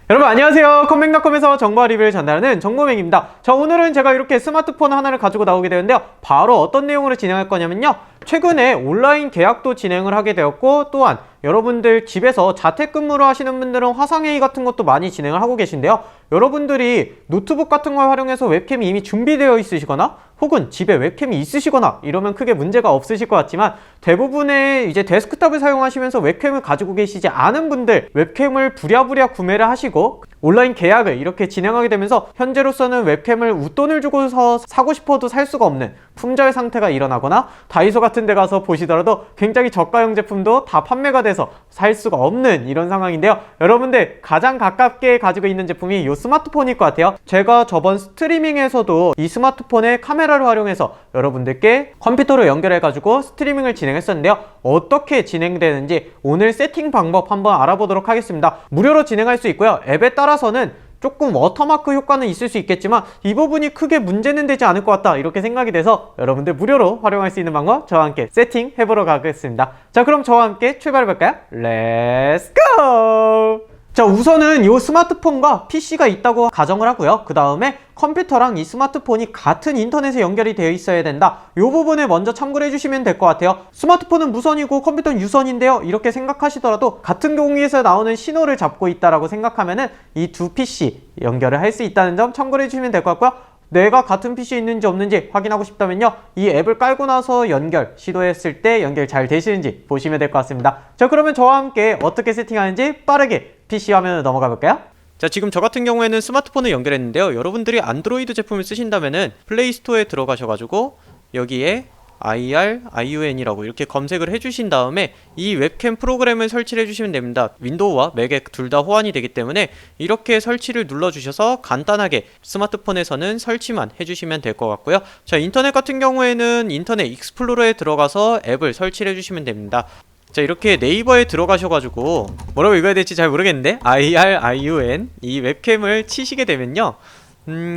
여러분 안녕하세요. 컴맹닷컴에서 정보와 리뷰를 전달하는 정보맹입니다. 자, 오늘은 제가 이렇게 스마트폰 하나를 가지고 나오게 되는데요. 바로 어떤 내용으로 진행할 거냐면요. 최근에 온라인 계약도 진행을 하게 되었고, 또한 여러분들 집에서 자택근무를 하시는 분들은 화상회의 같은 것도 많이 진행을 하고 계신데요. 여러분들이 노트북 같은 걸 활용해서 웹캠이 이미 준비되어 있으시거나 혹은 집에 웹캠이 있으시거나 이러면 크게 문제가 없으실 것 같지만, 대부분의 이제 데스크탑을 사용하시면서 웹캠을 가지고 계시지 않은 분들, 웹캠을 부랴부랴 구매를 하시고 온라인 계약을 이렇게 진행하게 되면서 현재로서는 웹캠을 웃돈을 주고서 사고 싶어도 살 수가 없는 품절 상태가 일어나거나, 다이소 같은 데 가서 보시더라도 굉장히 저가형 제품도 다 판매가 돼서 살 수가 없는 이런 상황인데요. 여러분들 가장 가깝게 가지고 있는 제품이 이 스마트폰일 것 같아요. 제가 저번 스트리밍에서도 이 스마트폰의 카메라를 활용해서 여러분들께 컴퓨터로 연결해 가지고 스트리밍을 진행했었는데요. 어떻게 진행되는지 오늘 세팅 방법 한번 알아보도록 하겠습니다. 무료로 진행할 수 있고요. 앱에 따라서는 조금 워터마크 효과는 있을 수 있겠지만 이 부분이 크게 문제는 되지 않을 것 같다, 이렇게 생각이 돼서 여러분들 무료로 활용할 수 있는 방법 저와 함께 세팅해보러 가겠습니다. 자, 그럼 저와 함께 출발해볼까요? 렛츠 고! 자, 우선은 이 스마트폰과 PC가 있다고 가정을 하고요. 그 다음에 컴퓨터랑 이 스마트폰이 같은 인터넷에 연결이 되어 있어야 된다, 이 부분을 먼저 참고를 해주시면 될 것 같아요. 스마트폰은 무선이고 컴퓨터는 유선인데요, 이렇게 생각하시더라도 같은 공유에서 나오는 신호를 잡고 있다라고 생각하면은 이 두 PC 연결을 할 수 있다는 점 참고를 해주시면 될 것 같고요. 내가 같은 PC에 있는지 없는지 확인하고 싶다면요, 이 앱을 깔고 나서 연결 시도했을 때 연결 잘 되시는지 보시면 될 것 같습니다. 자, 그러면 저와 함께 어떻게 세팅하는지 빠르게 PC 화면으로 넘어가 볼까요? 자, 지금 저 같은 경우에는 스마트폰을 연결했는데요. 여러분들이 안드로이드 제품을 쓰신다면은 플레이스토어에 들어가셔가지고 여기에 IRIUN이라고 이렇게 검색을 해주신 다음에 이 웹캠 프로그램을 설치를 해주시면 됩니다. 윈도우와 맥에 둘 다 호환이 되기 때문에 이렇게 설치를 눌러주셔서 간단하게 스마트폰에서는 설치만 해주시면 될 것 같고요. 자, 인터넷 같은 경우에는 인터넷 익스플로러에 들어가서 앱을 설치를 해주시면 됩니다. 자, 이렇게 네이버에 들어가셔가지고 뭐라고 읽어야 될지 잘 모르겠는데 IRIUN 이 웹캠을 치시게 되면요,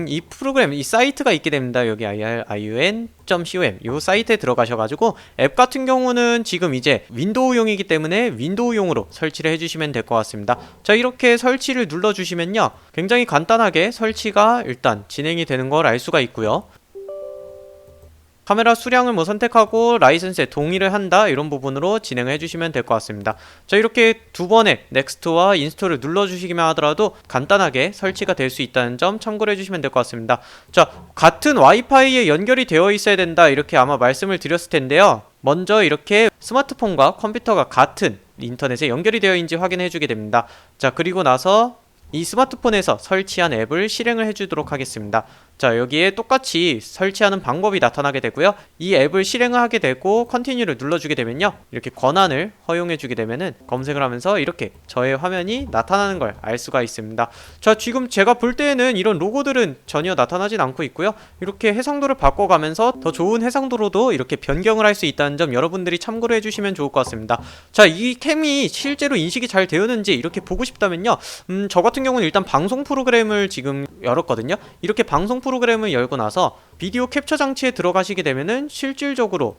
이 프로그램, 이 사이트가 있게 됩니다. 여기 irIun.com 이 사이트에 들어가셔가지고 앱 같은 경우는 지금 이제 윈도우용이기 때문에 윈도우용으로 설치를 해주시면 될 것 같습니다. 자, 이렇게 설치를 눌러주시면요, 굉장히 간단하게 설치가 일단 진행이 되는 걸 알 수가 있고요. 카메라 수량을 선택하고 라이선스에 동의를 한다, 이런 부분으로 진행을 해주시면 될 것 같습니다. 자, 이렇게 두 번의 넥스트와 인스톨을 눌러주시기만 하더라도 간단하게 설치가 될 수 있다는 점 참고를 해주시면 될 것 같습니다. 자, 같은 와이파이에 연결이 되어 있어야 된다, 이렇게 아마 말씀을 드렸을 텐데요. 먼저 이렇게 스마트폰과 컴퓨터가 같은 인터넷에 연결이 되어 있는지 확인해 주게 됩니다. 자, 그리고 나서 이 스마트폰에서 설치한 앱을 실행을 해주도록 하겠습니다. 자, 여기에 똑같이 설치하는 방법이 나타나게 되고요. 이 앱을 실행을 하게 되고 컨티뉴를 눌러주게 되면요, 이렇게 권한을 허용해주게 되면은 검색을 하면서 이렇게 저의 화면이 나타나는 걸 알 수가 있습니다. 자, 지금 제가 볼 때에는 이런 로고들은 전혀 나타나진 않고 있고요. 이렇게 해상도를 바꿔가면서 더 좋은 해상도로도 이렇게 변경을 할 수 있다는 점 여러분들이 참고를 해주시면 좋을 것 같습니다. 자, 이 캠이 실제로 인식이 잘 되었는지 이렇게 보고 싶다면요, 저 같은 경우는 일단 방송 프로그램을 지금 열었거든요. 이렇게 방송 프로그램을 열고 나서 비디오 캡처 장치에 들어가시게 되면은 실질적으로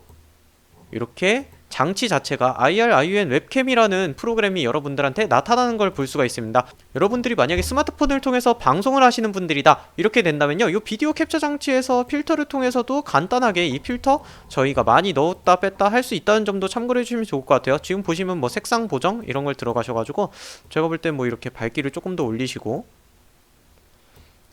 이렇게 장치 자체가 IRIUN 웹캠이라는 프로그램이 여러분들한테 나타나는 걸 볼 수가 있습니다. 여러분들이 만약에 스마트폰을 통해서 방송을 하시는 분들이다, 이렇게 된다면요, 이 비디오 캡처 장치에서 필터를 통해서도 간단하게 이 필터 저희가 많이 넣었다 뺐다 할 수 있다는 점도 참고를 해주시면 좋을 것 같아요. 지금 보시면 색상 보정 이런 걸 들어가셔가지고 제가 볼 때 이렇게 밝기를 조금 더 올리시고,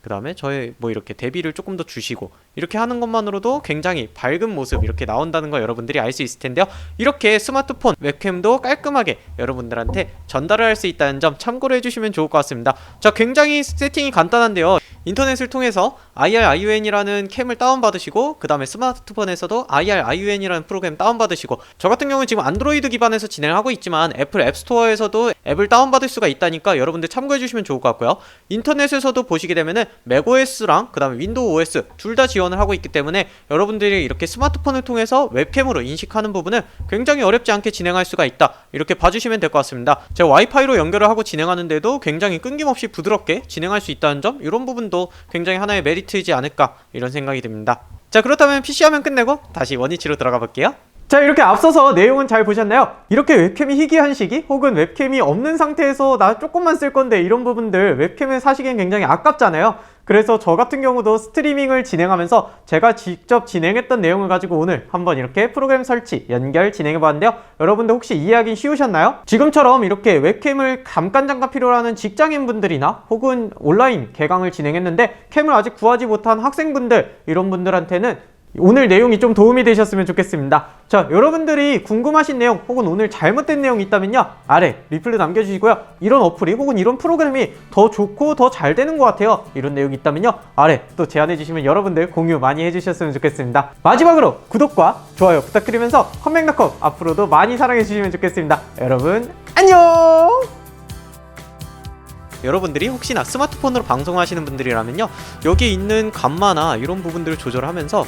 그 다음에 저의 이렇게 대비를 조금 더 주시고, 이렇게 하는 것만으로도 굉장히 밝은 모습 이렇게 나온다는 걸 여러분들이 알 수 있을 텐데요. 이렇게 스마트폰 웹캠도 깔끔하게 여러분들한테 전달을 할 수 있다는 점 참고를 해주시면 좋을 것 같습니다. 자, 굉장히 세팅이 간단한데요. 인터넷을 통해서 IRIUN이라는 캠을 다운받으시고, 그 다음에 스마트폰에서도 IRIUN이라는 프로그램 다운받으시고, 저 같은 경우는 지금 안드로이드 기반에서 진행하고 있지만 애플 앱스토어에서도 앱을 다운받을 수가 있다니까 여러분들 참고해주시면 좋을 것 같고요. 인터넷에서도 보시게 되면은 맥OS랑 그 다음에 윈도우 OS 둘 다 지원을 하고 있기 때문에 여러분들이 이렇게 스마트폰을 통해서 웹캠으로 인식하는 부분은 굉장히 어렵지 않게 진행할 수가 있다, 이렇게 봐주시면 될 것 같습니다. 제가 와이파이로 연결을 하고 진행하는데도 굉장히 끊김없이 부드럽게 진행할 수 있다는 점, 이런 부분도 굉장히 하나의 메리트이지 않을까, 이런 생각이 듭니다. 자, 그렇다면 PC 화면 끝내고 다시 원위치로 들어가 볼게요. 자, 이렇게 앞서서 내용은 잘 보셨나요? 이렇게 웹캠이 희귀한 시기 혹은 웹캠이 없는 상태에서 나 조금만 쓸 건데 이런 부분들 웹캠을 사시기엔 굉장히 아깝잖아요. 그래서 저 같은 경우도 스트리밍을 진행하면서 제가 직접 진행했던 내용을 가지고 오늘 한번 이렇게 프로그램 설치, 연결 진행해봤는데요. 여러분들 혹시 이해하기 쉬우셨나요? 지금처럼 이렇게 웹캠을 잠깐 필요로 하는 직장인분들이나 혹은 온라인 개강을 진행했는데 캠을 아직 구하지 못한 학생분들, 이런 분들한테는 오늘 내용이 좀 도움이 되셨으면 좋겠습니다. 자, 여러분들이 궁금하신 내용 혹은 오늘 잘못된 내용이 있다면요, 아래 리플로 남겨주시고요. 이런 어플이 혹은 이런 프로그램이 더 좋고 더 잘 되는 것 같아요, 이런 내용이 있다면요, 아래 또 제안해주시면 여러분들 공유 많이 해주셨으면 좋겠습니다. 마지막으로 구독과 좋아요 부탁드리면서 컴백닷컴 앞으로도 많이 사랑해주시면 좋겠습니다. 여러분 안녕. 여러분들이 혹시나 스마트폰으로 방송하시는 분들이라면요, 여기 있는 감마나 이런 부분들을 조절하면서